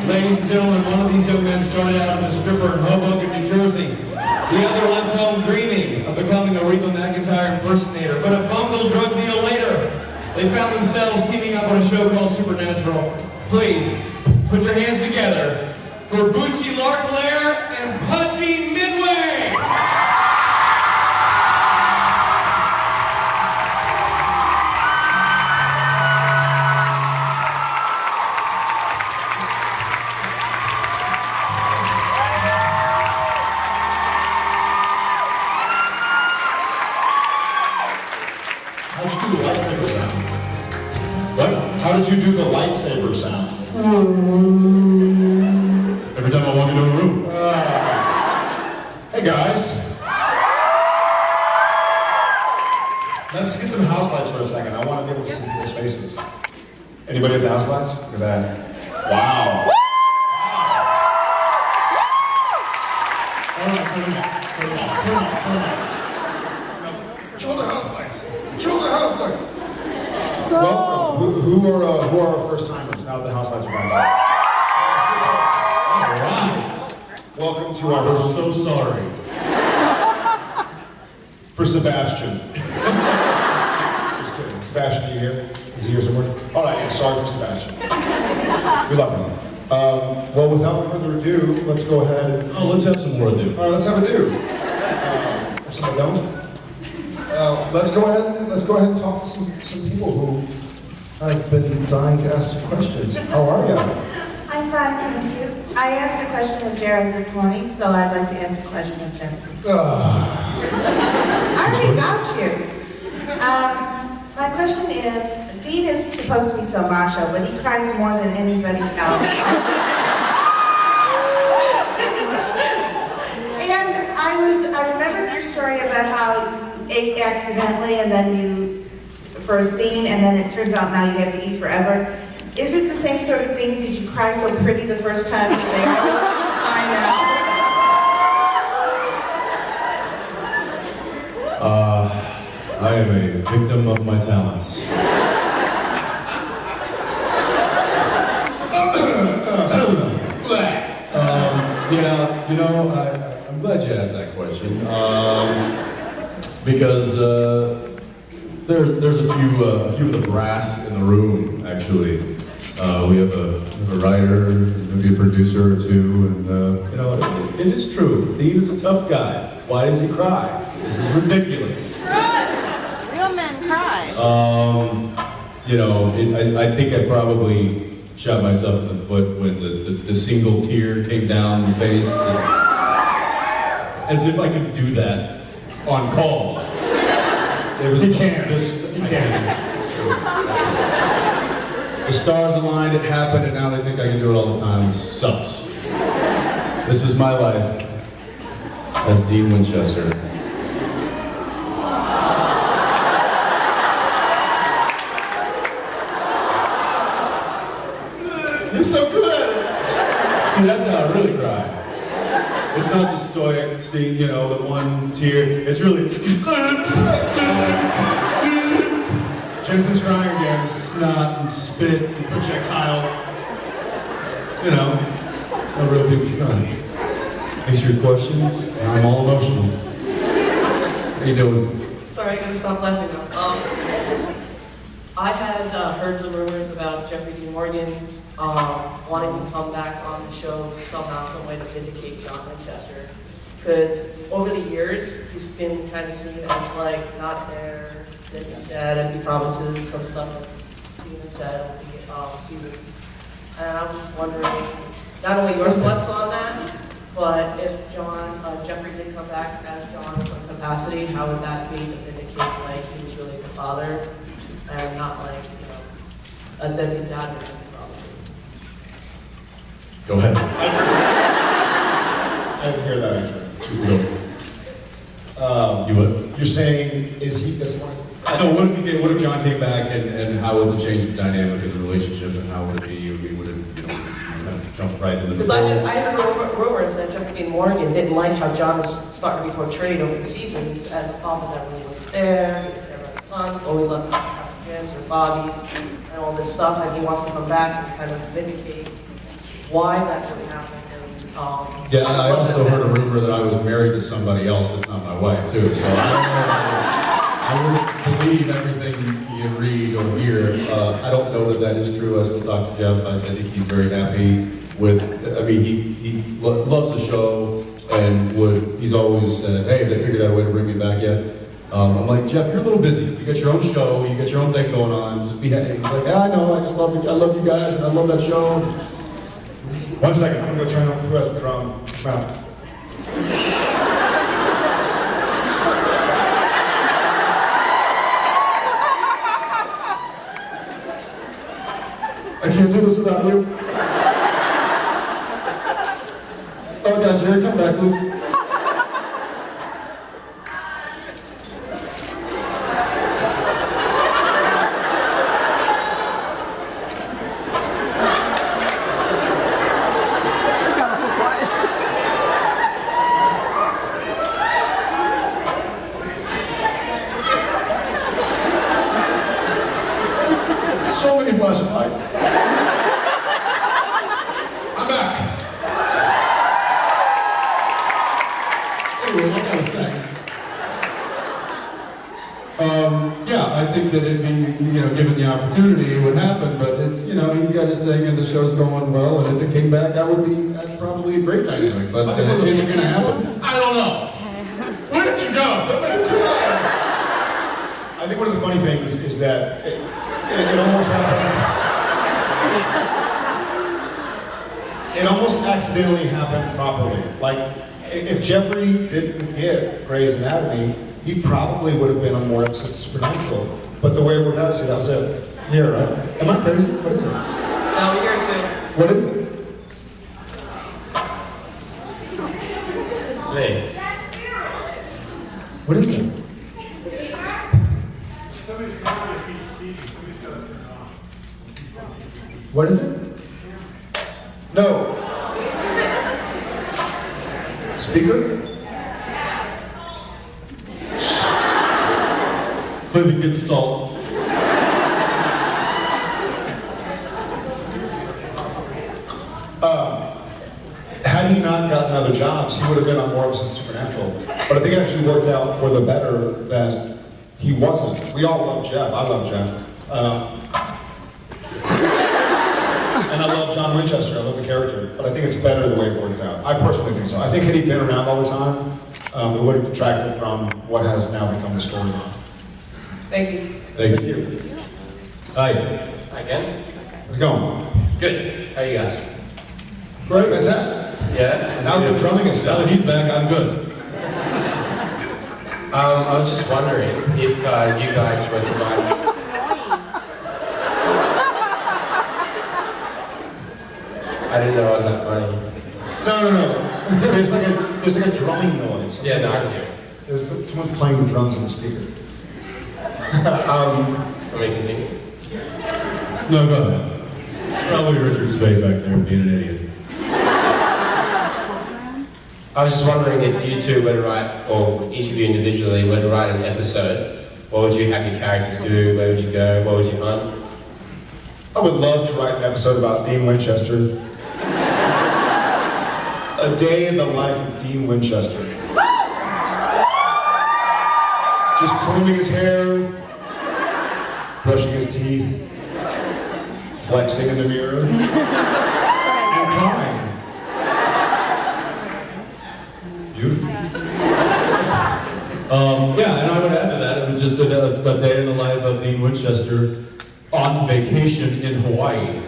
Ladies and gentlemen, one of these young men started out as a stripper in Hoboken, New Jersey. The other left home dreaming of becoming a Reba McEntire impersonator, but a bungled drug deal later, they found themselves teaming up on a show called Supernatural. Please, put your hands together for Bootsy Larklair and Pudgy Midway! How did you do the lightsaber sound? Every time I walk into a room. Hey guys. Let's get some house lights for a second. I want to be able to see people's faces. Anybody have the house lights? Look at that. Wow. Kill the house lights. Kill the house lights. Welcome. Who are our first timers now that the house lights are back on? All right. Welcome to our. We're so sorry. For Sebastian. Just kidding. Sebastian, are you here? Is he here somewhere? All right. Yeah, sorry for Sebastian. We love him. Well, without further ado, let's go ahead. Oh, let's have some more ado. All right, let's have a do. Or somebody don't. Let's go ahead and talk to some people who I've been dying to ask some questions. How are you? I'm fine, thank you. I asked a question of Jared this morning, so I'd like to ask a question of Jensen. I already got you. My question is, Dean is supposed to be so macho, but he cries more than anybody else. And I remembered your story about how you ate accidentally and then you, for a scene, and then it turns out now you have to eat forever. Is it the same sort of thing? Did you cry so pretty the first time that they really find out? I am a victim of my talents. Yeah, you know, I'm glad you asked that question. Because there's a few of the brass in the room, actually. We have a writer, maybe a producer or two, and you know, it is true. Dean is a tough guy. Why does he cry? This is ridiculous. Real men cry. You know, I think I probably shot myself in the foot when the single tear came down the face. As if I could do that on call. It was He can. It's true. The stars aligned, it happened, and now they think I can do it all the time. It sucks. This is my life as Dean Winchester. You're so good at it. See, that's how I really cry. It's not the stoic thing, you know, the one tear. It's really. Jensen's crying again. Snot and spit and projectile. You know, it's how real people cry. Thanks for your question. I'm all emotional. How you doing? Sorry, I gotta stop laughing now. I had heard some rumors about Jeffrey D. Morgan wanting to come back on the show somehow, some way to vindicate John Winchester. Because over the years, he's been kind of seen as like not there, dead, empty promises, some stuff that's being said over the seasons. And I was just wondering, not only your thoughts on that, but if Jeffrey did come back as John in some capacity, how would that be to vindicate like he was really the father and not like, you know, a deadbeat dad with empty promises? Go ahead. I didn't hear that actually. You would? You're saying, is he this one? No, what if John came back and how would it change the dynamic of the relationship and how would it be, would it, you know, kind of jump right into the Because I heard rumors that Jeffrey D. Morgan didn't like how John was starting to be portrayed over the seasons as a father that really wasn't there, he never had sons, always left Jim's or Bobby's, and all this stuff, and he wants to come back and kind of vindicate why that really happened. And, Yeah, I was also it heard a that- rumor that I was married to somebody else that's not my wife, too. So I wouldn't believe everything you read or hear. I don't know that that is true. I still talk to Jeff. I think he's very happy with, I mean, he loves the show and he's always said, hey, have they figured out a way to bring me back yet? I'm like, Jeff, you're a little busy. You got your own show, you got your own thing going on. Just be happy. He's like, yeah, I know. I just love you. I love you guys. And I love that show. 1 second, I'm gonna go try and who has the drum. Come out. I can't do this without you. Oh God, Jerry, come back, please. So many flashing lights. I'm back. Anyway, like I was saying, yeah, I think that it'd be, given the opportunity, it would happen. But it's, he's got his thing, and the show's going well. And if it came back, that's probably a great dynamic. But is it going to happen? I don't know. Where did you go? I think one of the funny things is that it almost happened. It almost accidentally happened properly. Like, if Jeffrey didn't get Grey's Anatomy, he probably would have been on more episodes of Supernatural. But the way it worked out, see, that was it. Yeah, right? Am I crazy? What is it? No, we're here too. What is it? It's me. What is it? What is it? No. Speaker? Clearly get the salt. Had he not gotten other jobs, he would have been on more episodes of Supernatural. But I think it actually worked out for the better that he wasn't. We all love Jeff. I love Jeff. And I love John Winchester. I love the character. But I think it's better the way it worked out. I personally think so. I think had he been around all the time, it would have detracted from what has now become the storyline. Thank you. Thanks. Thank you. Hi. Hi again. How's it going? Good. How are you guys? Great, fantastic. Yeah? Now the drumming is Now that done. he's back, I'm good. I was just wondering if you guys were to write... I didn't know I was that funny. No. There's like a drumming noise. Yeah, no, I can hear it. Someone's playing the drums on the speaker. Can we continue? No, go ahead. Probably Richard Spade back there being an idiot. I was just wondering if you two were to write, or each of you individually were to write an episode, what would you have your characters do? Where would you go? What would you hunt? I would love to write an episode about Dean Winchester. A day in the life of Dean Winchester. Just combing his hair, brushing his teeth, flexing in the mirror, and crying. Beautiful. Yeah, and I would add to that, it was just a day in the life of Dean Winchester on vacation in Hawaii.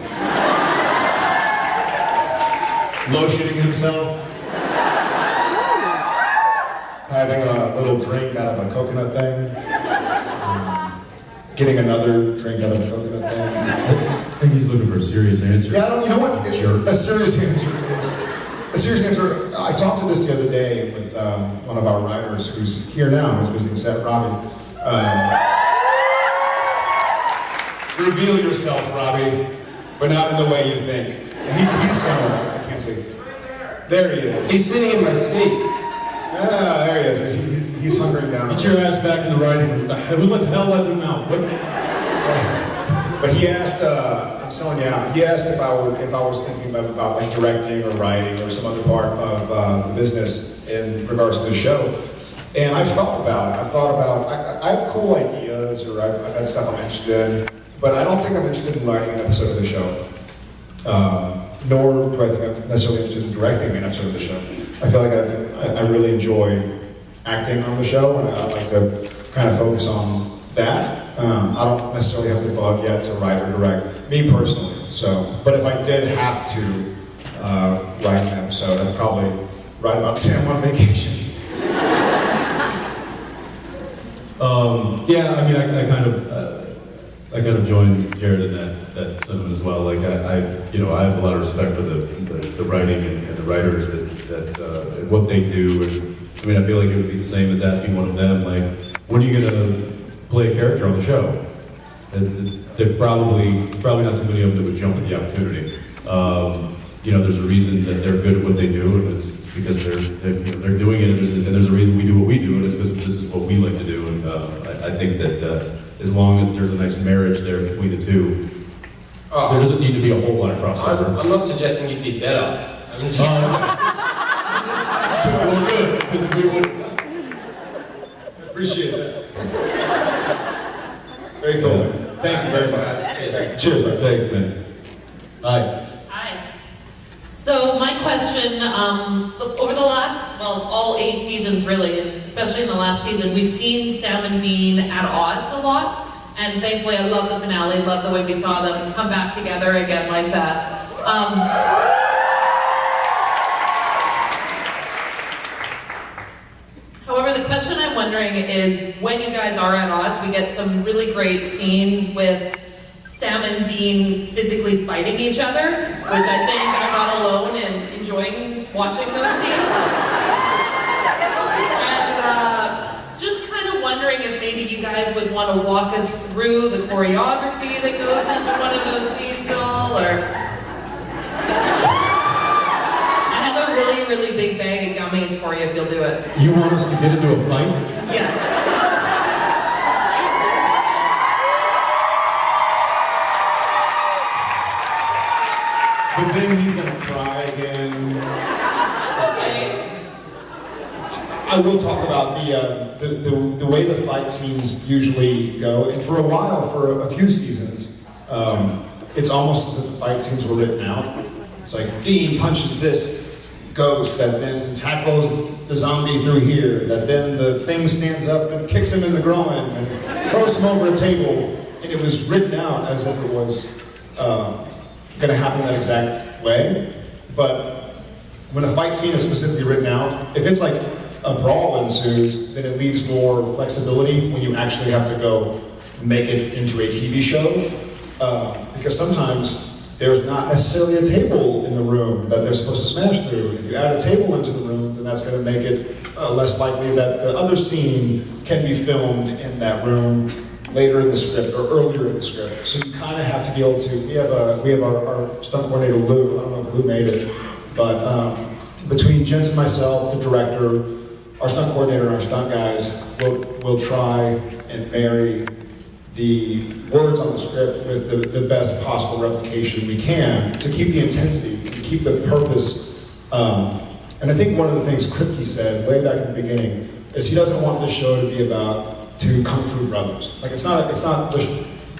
Lotioning himself, having a little drink out of a coconut thing, getting another drink out of a coconut thing. I think he's looking for a serious answer. Yeah, you know what? Jerk. A serious answer. I talked to this the other day with one of our writers who's here now, who's visiting set, Robbie. Reveal yourself, Robbie, but not in the way you think. He's somewhere. I can't see. There he is. He's sitting in my seat. Ah, there he is. He's hunkering down. Get your ass back in the writing room. Who the hell let him out? What? But he asked, I'm selling you out, he asked if I was thinking about like directing or writing or some other part of the business in regards to the show. And I've thought about it. I have cool ideas or I've had stuff I'm interested in, but I don't think I'm interested in writing an episode of the show. Nor do I think I'm necessarily interested in directing an episode of the show. I feel like I really enjoy acting on the show, and I like to kind of focus on that. I don't necessarily have the bug yet to write or direct, me personally. So, but if I did have to write an episode, I'd probably write about Sam on vacation. Yeah, I mean, I kind of joined Jared in that sentiment as well. Like I have a lot of respect for the writing and the writers that what they do. And I mean, I feel like it would be the same as asking one of them, like, when are you gonna play a character on the show? And there's probably not too many of them that would jump at the opportunity. There's a reason that they're good at what they do, and it's because they're doing it, and there's a reason we do what we do, and it's because this is what we like to do. And I think that as long as there's a nice marriage there between the two, there doesn't need to be a whole lot of crossover. I'm not suggesting you'd be better. I'm just... Well, good, because we wouldn't. Appreciate that. Very cool. Thank you very much. Cheers, man. Thanks, man. Hi. Hi. So my question, over the last, all 8 seasons really, and especially in the last season, we've seen Sam and Dean at odds a lot. And thankfully, I love the finale, love the way we saw them come back together again like that. However, the question I'm wondering is, when you guys are at odds, we get some really great scenes with Sam and Dean physically fighting each other, which I think I'm not alone in enjoying watching those scenes. And just kind of wondering if maybe you guys would want to walk us through the choreography that goes into one of those scenes at all, or... really big bag of gummies for you if you'll do it. You want us to get into a fight? Yes. But then he's gonna cry again. Okay. I will talk about the way the fight scenes usually go, and for a while, for a few seasons, it's almost as if the fight scenes were written out. It's like Dean punches this ghost that then tackles the zombie through here, that then the thing stands up and kicks him in the groin and throws him over a table, and it was written out as if it was going to happen that exact way. But when a fight scene is specifically written out, if it's like a brawl ensues, then it leaves more flexibility when you actually have to go make it into a TV show, because sometimes there's not necessarily a table in the room that they're supposed to smash through. If you add a table into the room, then that's going to make it less likely that the other scene can be filmed in that room later in the script or earlier in the script. So you kind of have to be able to. We have our stunt coordinator Lou. I don't know if Lou made it, but between Jensen, myself, the director, our stunt coordinator, and our stunt guys, will try and marry the words on the script with the best possible replication we can to keep the intensity, to keep the purpose. And I think one of the things Kripke said way back in the beginning is he doesn't want this show to be about two kung fu brothers. Like it's not just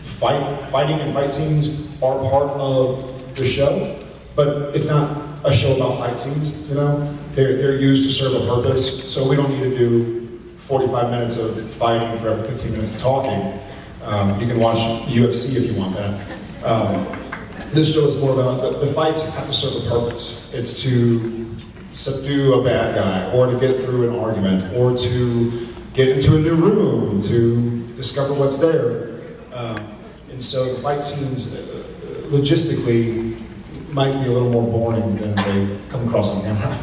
fighting and fight scenes are part of the show, but it's not a show about fight scenes. They're used to serve a purpose. So we don't need to do 45 minutes of fighting for every 15 minutes of talking. You can watch UFC if you want that. This show is more about the fights have to serve a purpose. It's to subdue a bad guy, or to get through an argument, or to get into a new room, to discover what's there. And so the fight scenes, logistically, might be a little more boring than they come across on camera.